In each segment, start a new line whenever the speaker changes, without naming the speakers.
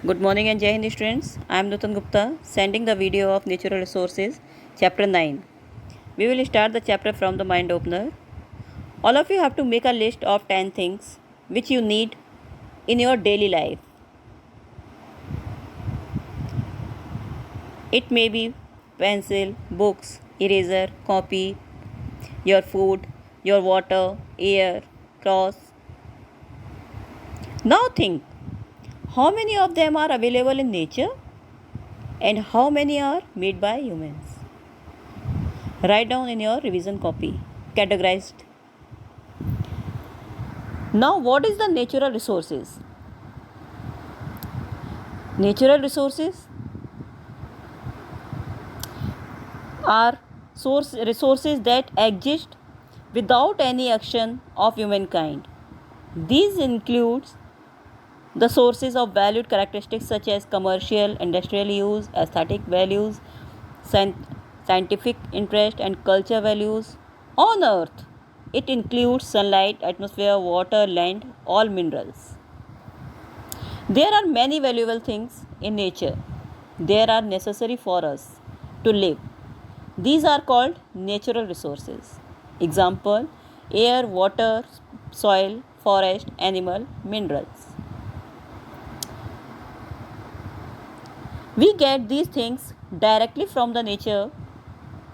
Good morning and Jai Hind students. I am Nutan Gupta sending the video of Natural Resources chapter 9. We will start the chapter from the mind opener. All of you have to make a list of 10 things which you need in your daily life. It may be pencil, books, eraser, copy, your food, your water, air, clothes. Now think, how many of them are available in nature and how many are made by humans? Write down in your revision copy, categorized. Now, what is the natural resources? Natural resources are resources that exist without any action of humankind. These includes the sources of valued characteristics such as commercial, industrial use, aesthetic values, scientific interest, and culture values. On Earth, it includes sunlight, atmosphere, water, land, all minerals. There are many valuable things in nature. They are necessary for us to live. These are called natural resources. Example: air, water, soil, forest, animal, minerals. We get these things directly from the nature.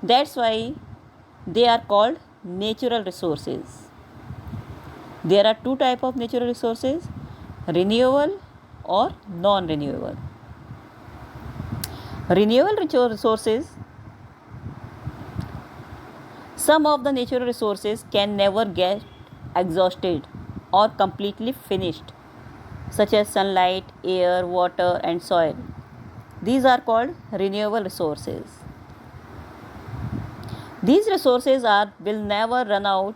That's why they are called natural resources. There are two types of natural resources: renewable or non-renewable. Renewable resources, some of the natural resources can never get exhausted or completely finished, such as sunlight, air, water, and soil. These are called renewable resources. These resources will never run out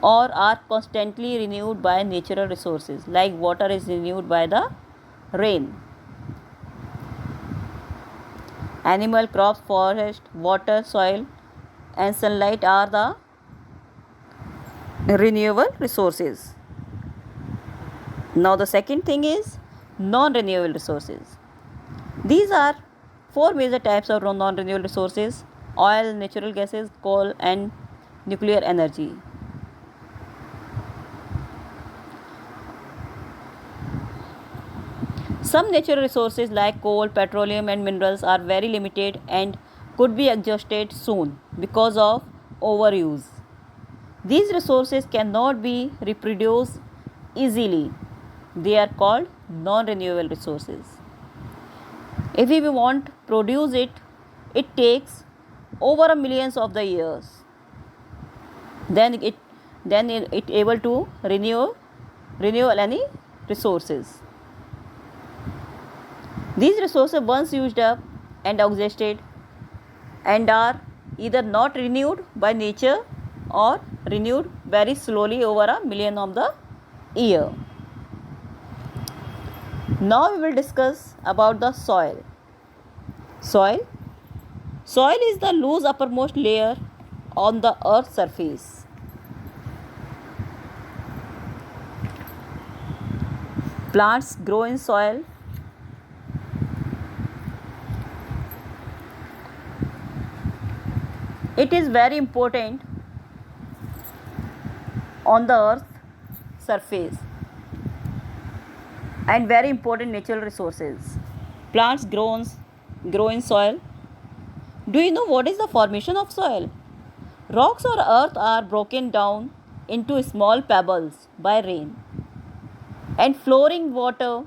or are constantly renewed by natural resources, like water is renewed by the rain. Animal, crops, forest, water, soil, and sunlight are the renewable resources. Now the second thing is non-renewable resources. These are four major types of non-renewable resources: oil, natural gases, coal, and nuclear energy. Some natural resources like coal, petroleum, and minerals are very limited and could be exhausted soon because of overuse. These resources cannot be reproduced easily. They are called non-renewable resources. If we want to produce it, it takes over millions of the years. Then it able to renew any resources. These resources once used up and exhausted and are either not renewed by nature or renewed very slowly over a million of the year. Now we will discuss about the soil. Soil is the loose uppermost layer on the earth's surface. Plants grow in soil. It is very important on the earth's surface and very important natural resources. Plants grow in soil. Do you know what is the formation of soil? Rocks or earth are broken down into small pebbles by rain and flowing water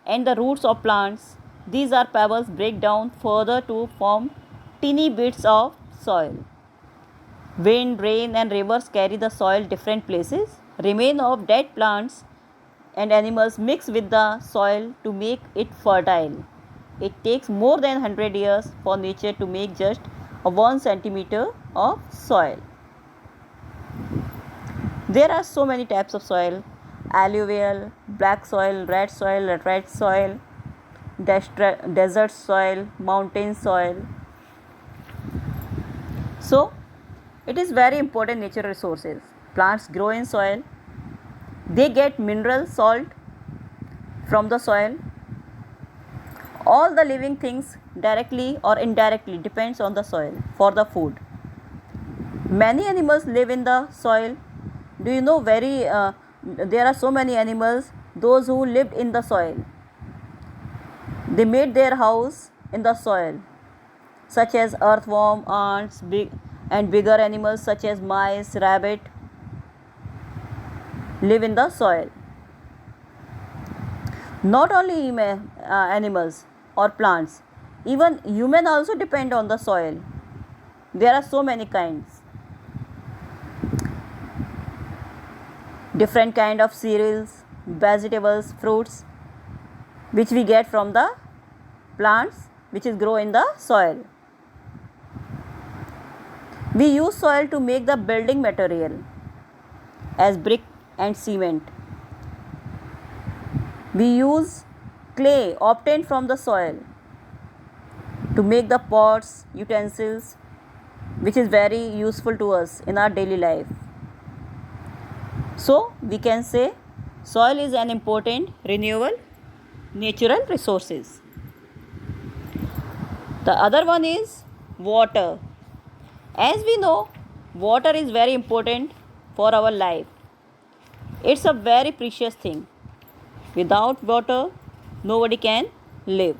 and the roots of plants. These are pebbles break down further to form teeny bits of soil. Wind, rain, and rivers carry the soil different places. Remains of dead plants and animals mix with the soil to make it fertile. It takes more than 100 years for nature to make just 1 centimeter of soil. There are so many types of soil: alluvial, black soil, red soil, desert soil, mountain soil. So, it is very important natural resources. Plants grow in soil. They get mineral salt from the soil. All the living things directly or indirectly depends on the soil for the food. Many animals live in the soil. Do you know there are so many animals those who lived in the soil. They made their house in the soil, such as earthworm, ants, and bigger animals such as mice, rabbit live in the soil. Not only animals or plants, even human also depend on the soil. There are so many kinds. Different kind of cereals, vegetables, fruits, which we get from the plants which is grow in the soil. We use soil to make the building material as brick and cement. We use clay obtained from the soil to make the pots, utensils, which is very useful to us in our daily life. So we can say soil is an important renewable natural resources. The other one is water. As we know, water is very important for our life. It's a very precious thing. Without water, nobody can live.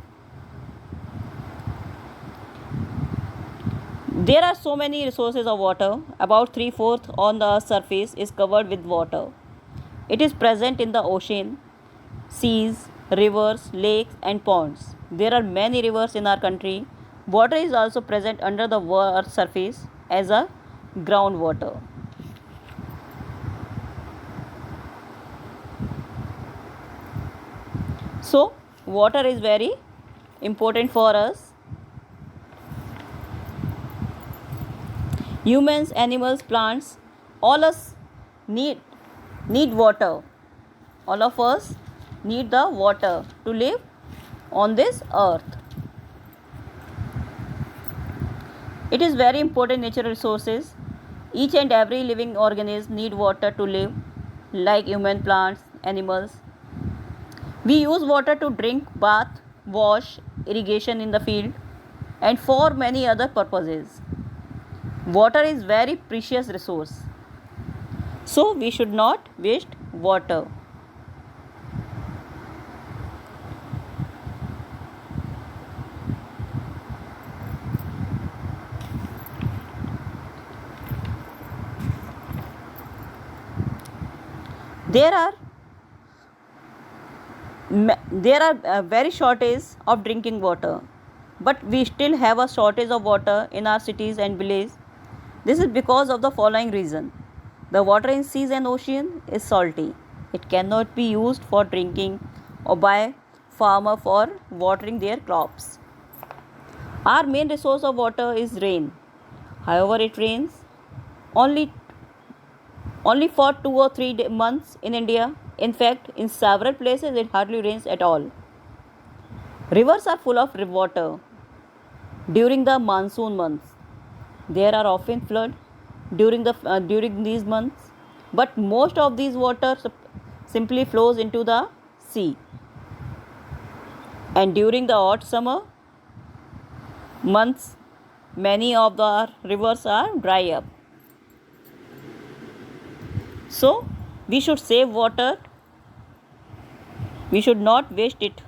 There are so many resources of water. About 3/4 on the Earth's surface is covered with water. It is present in the ocean, seas, rivers, lakes, and ponds. There are many rivers in our country. Water is also present under the Earth's surface as a groundwater. So, water is very important for us. Humans, animals, plants, all us need water. All of us need the water to live on this earth. It is very important natural resources. Each and every living organism need water to live, like human, plants, animals. We use water to drink, bath, wash, irrigation in the field, and for many other purposes. Water is very precious resource. So we should not waste water. There are very shortage of drinking water, but we still have a shortage of water in our cities and villages. This is because of the following reason. The water in seas and ocean is salty. It cannot be used for drinking or by farmer for watering their crops. Our main resource of water is rain. However, it rains only for 2 or 3 months in India. In fact, in several places it hardly rains at all. Rivers are full of water during the monsoon months. There are often floods during these months, but most of these water simply flows into the sea. And during the hot summer months, many of the rivers are dry up. So we should save water. We should not waste it.